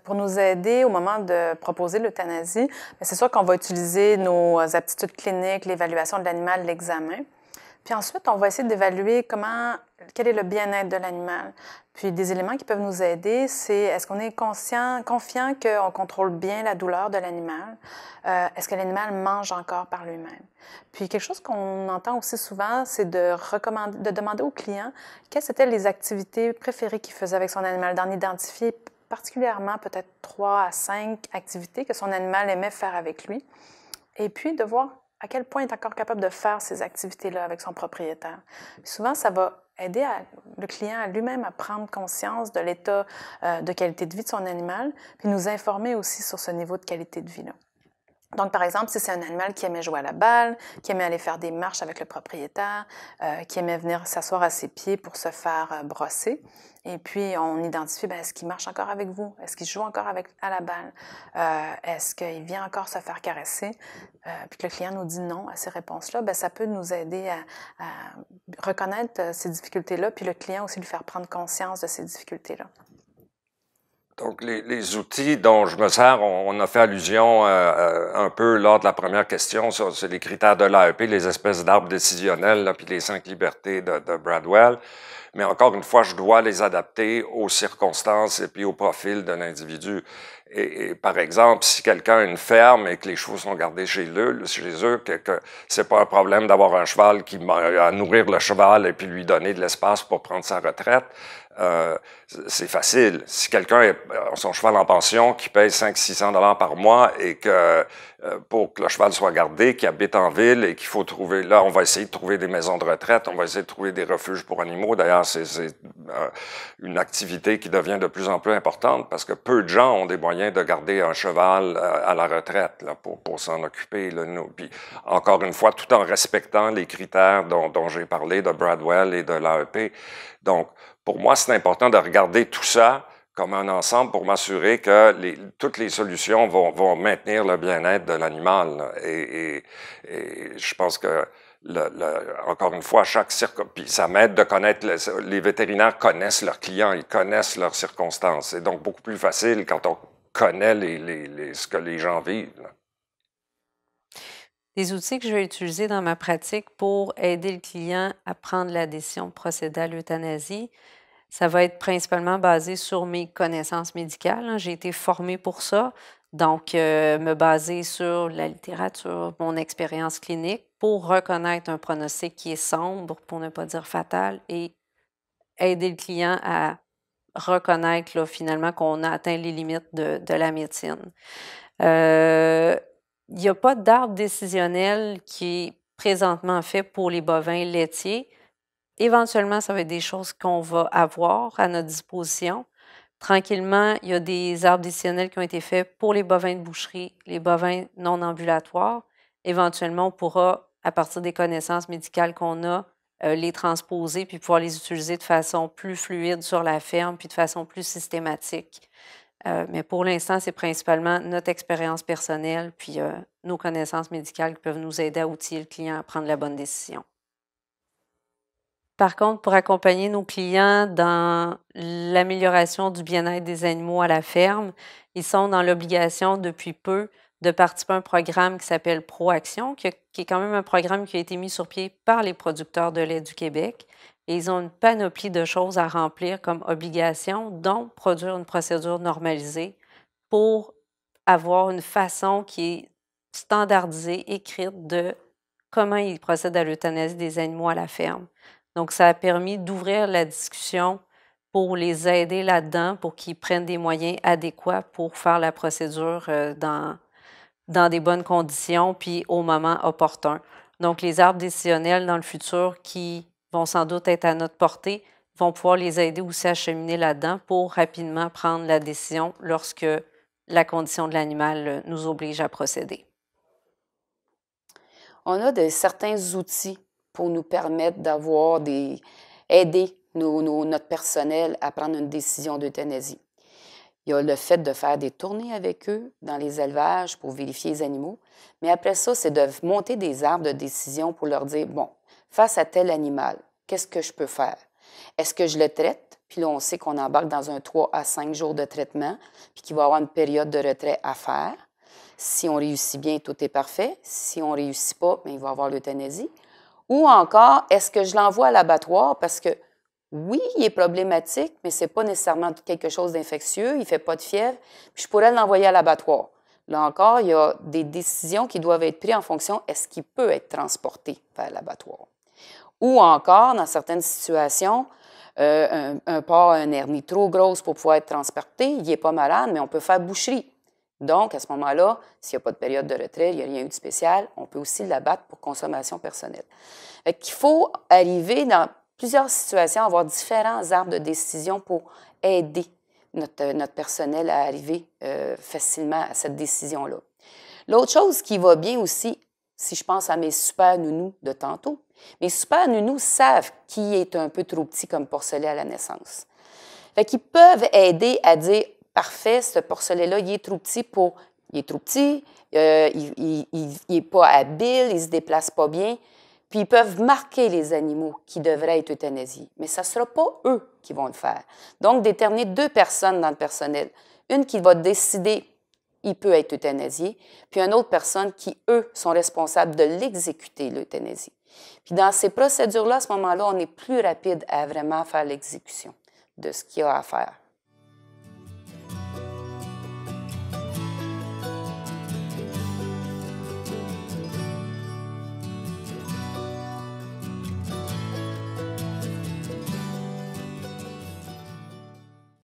Pour nous aider au moment de proposer l'euthanasie, c'est sûr qu'on va utiliser nos aptitudes cliniques, l'évaluation de l'animal, l'examen. Puis ensuite, on va essayer d'évaluer quel est le bien-être de l'animal. Puis des éléments qui peuvent nous aider, c'est est-ce qu'on est confiant qu'on contrôle bien la douleur de l'animal? Est-ce que l'animal mange encore par lui-même? Puis quelque chose qu'on entend aussi souvent, c'est de demander au client quelles étaient les activités préférées qu'il faisait avec son animal, d'en identifier particulièrement peut-être 3 à 5 activités que son animal aimait faire avec lui, et puis de voir à quel point il est encore capable de faire ces activités-là avec son propriétaire. Puis souvent, ça va aider le client à lui-même à prendre conscience de l'état de qualité de vie de son animal, puis nous informer aussi sur ce niveau de qualité de vie-là. Donc, par exemple, si c'est un animal qui aimait jouer à la balle, qui aimait aller faire des marches avec le propriétaire, qui aimait venir s'asseoir à ses pieds pour se faire brosser, et puis on identifie, est-ce qu'il marche encore avec vous? Est-ce qu'il joue encore à la balle? Est-ce qu'il vient encore se faire caresser? Puis que le client nous dit non à ces réponses-là, ça peut nous aider à reconnaître ces difficultés-là, puis le client aussi lui faire prendre conscience de ces difficultés-là. Donc, les outils dont je me sers, on a fait allusion un peu lors de la première question, c'est les critères de l'AEP, les espèces d'arbres décisionnels, là, puis les 5 libertés de Bradwell. Mais encore une fois, je dois les adapter aux circonstances et puis au profil de l'individu. Et par exemple, si quelqu'un a une ferme et que les chevaux sont gardés chez eux, que c'est pas un problème d'avoir un cheval à nourrir le cheval et puis lui donner de l'espace pour prendre sa retraite. C'est facile. Si quelqu'un a son cheval en pension qui paye 500-600 $ par mois et que pour que le cheval soit gardé, qui habite en ville et qu'il faut trouver, là, on va essayer de trouver des maisons de retraite, on va essayer de trouver des refuges pour animaux. D'ailleurs, c'est une activité qui devient de plus en plus importante parce que peu de gens ont des moyens de garder un cheval à la retraite là, pour s'en occuper. Là, puis, encore une fois, tout en respectant les critères dont j'ai parlé de Bradwell et de l'AEP. Donc, pour moi, c'est important de regarder tout ça comme un ensemble pour m'assurer que toutes les solutions vont maintenir le bien-être de l'animal. Et je pense que, encore une fois, puis ça m'aide de connaître, les vétérinaires connaissent leurs clients, ils connaissent leurs circonstances. C'est donc beaucoup plus facile quand on connaît ce que les gens vivent. Là. Des outils que je vais utiliser dans ma pratique pour aider le client à prendre la décision de procéder à l'euthanasie, ça va être principalement basé sur mes connaissances médicales. J'ai été formée pour ça, donc me baser sur la littérature, mon expérience clinique pour reconnaître un pronostic qui est sombre, pour ne pas dire fatal, et aider le client à reconnaître là, finalement qu'on a atteint les limites de la médecine. Il n'y a pas d'arbre décisionnel qui est présentement fait pour les bovins laitiers. Éventuellement, ça va être des choses qu'on va avoir à notre disposition. Tranquillement, il y a des arbres décisionnels qui ont été faits pour les bovins de boucherie, les bovins non ambulatoires. Éventuellement, on pourra, à partir des connaissances médicales qu'on a, les transposer puis pouvoir les utiliser de façon plus fluide sur la ferme puis de façon plus systématique. Mais pour l'instant, c'est principalement notre expérience personnelle puis nos connaissances médicales qui peuvent nous aider à outiller le client à prendre la bonne décision. Par contre, pour accompagner nos clients dans l'amélioration du bien-être des animaux à la ferme, ils sont dans l'obligation depuis peu de participer à un programme qui s'appelle ProAction, qui est quand même un programme qui a été mis sur pied par les producteurs de lait du Québec. Et ils ont une panoplie de choses à remplir comme obligation, dont produire une procédure normalisée pour avoir une façon qui est standardisée, écrite de comment ils procèdent à l'euthanasie des animaux à la ferme. Donc, ça a permis d'ouvrir la discussion pour les aider là-dedans, pour qu'ils prennent des moyens adéquats pour faire la procédure dans des bonnes conditions, puis au moment opportun. Donc, les arbres décisionnels dans le futur qui vont sans doute être à notre portée vont pouvoir les aider aussi à cheminer là-dedans pour rapidement prendre la décision lorsque la condition de l'animal nous oblige à procéder. On a certains outils pour nous permettre aider notre personnel à prendre une décision d'euthanasie. Il y a le fait de faire des tournées avec eux dans les élevages pour vérifier les animaux. Mais après ça, c'est de monter des arbres de décision pour leur dire, bon, face à tel animal, qu'est-ce que je peux faire? Est-ce que je le traite? Puis là, on sait qu'on embarque dans un 3 à 5 jours de traitement, puis qu'il va y avoir une période de retrait à faire. Si on réussit bien, tout est parfait. Si on ne réussit pas, bien, il va y avoir l'euthanasie. Ou encore, est-ce que je l'envoie à l'abattoir parce que, oui, il est problématique, mais ce n'est pas nécessairement quelque chose d'infectieux, il ne fait pas de fièvre, puis je pourrais l'envoyer à l'abattoir. Là encore, il y a des décisions qui doivent être prises en fonction, est-ce qu'il peut être transporté vers l'abattoir? Ou encore, dans certaines situations, un porc a une hernie trop grosse pour pouvoir être transporté, il n'est pas malade, mais on peut faire boucherie. Donc, à ce moment-là, s'il n'y a pas de période de retrait, il n'y a rien eu de spécial, on peut aussi l'abattre pour consommation personnelle. Il faut arriver dans plusieurs situations à avoir différents arbres de décision pour aider notre personnel à arriver facilement à cette décision-là. L'autre chose qui va bien aussi, si je pense à mes super nounous de tantôt, mes super nounous savent qui est un peu trop petit comme porcelet à la naissance. Fait qu'ils peuvent aider à dire « Parfait, ce porcelet-là, il est trop petit il est trop petit, il n'est pas habile, il ne se déplace pas bien. » Puis ils peuvent marquer les animaux qui devraient être euthanasiés. Mais ce ne sera pas eux qui vont le faire. Donc, déterminer 2 personnes dans le personnel. Une qui va décider il peut être euthanasié, puis une autre personne qui, eux, sont responsables de l'exécuter, l'euthanasie. Puis dans ces procédures-là, à ce moment-là, on est plus rapide à vraiment faire l'exécution de ce qu'il y a à faire.